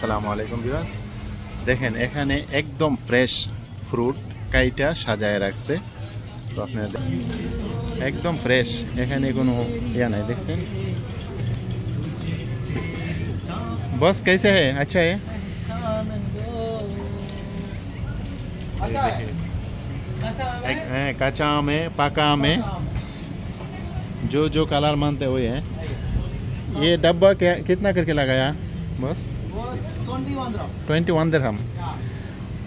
আসসালামু আলাইকুম ভিউয়ার্স, দেখেন এখানে একদম ফ্রেশ ফ্রুট কাইটা সাজায় রাখছে। তো আপনারা একদম ফ্রেশ, এখানে কোনো ইয়া নাই। দেখছেন बस कैसे है? अच्छा है। कच्चा आम है, पका आम है, जो जो कलर मानते वही है। ये डब्बा क्या कितना करके लगाया? बस 21 दिरहम।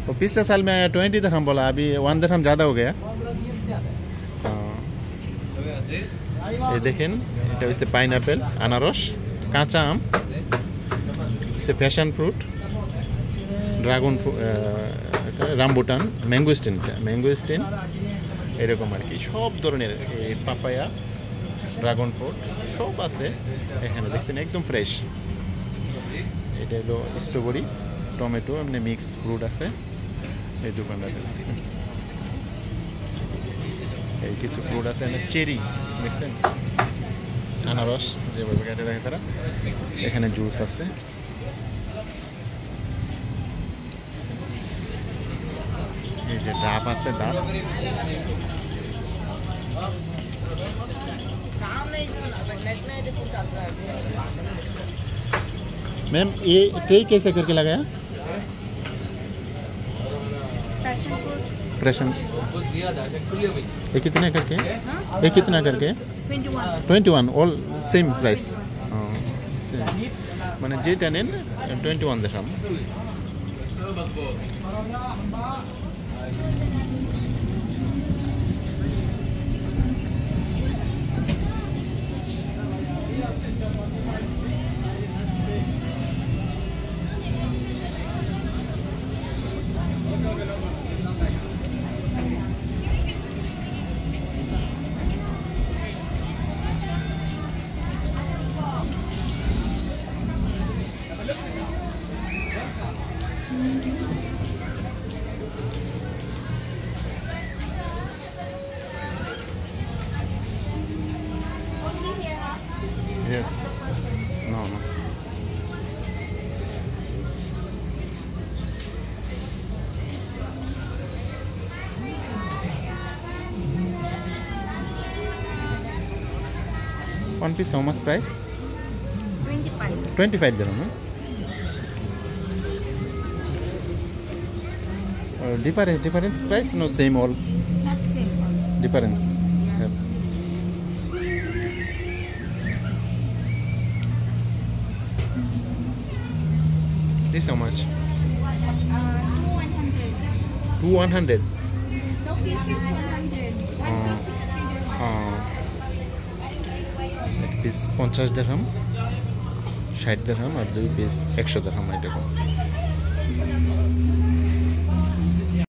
तो पिछले साल में 20 दिरहम बोला, अभी 1 दिरहम ज़्यादा हो गया। ये देखें, এটা पाइनएप्पल, अनारस, কাঁচা আম, इसे passion fruit, dragon rambutan, mangosteen এরকম আর কি সব ধরনের পাপায়া, ড্রাগন ফ্রুট সব আছে এখানে। দেখছেন একদম ফ্রেশ। এটা হলো স্ট্রবেরি, টমেটো, এমনি মিক্স ফ্রুট আছে এই দোকানটাতে। দেখছেন এই কিছু ফ্রুট আছে, চেরি দেখছেন, আনারস যেভাবে কেটে রাখে তারা। এখানে জুস আছে, এই যে ডাব আছে, ডাব। मैम ये ट्रे कैसे करके लगाया? पैशन ये कितने करके? ये कितना करके? 21 ऑल सेम प्राइस। মানে যেটা নেন 21 দিরহাম। Yes. No. One piece, how much price? 25 dirham. Difference price? No, same all. Not same. Difference. Yep. This how much? 200. 200. Two pieces 100. One piece 60 dirham. এক পিস 50 দিরহাম, 60 দিরহাম, আর দুই পিস 100 দিরহাম এরকম।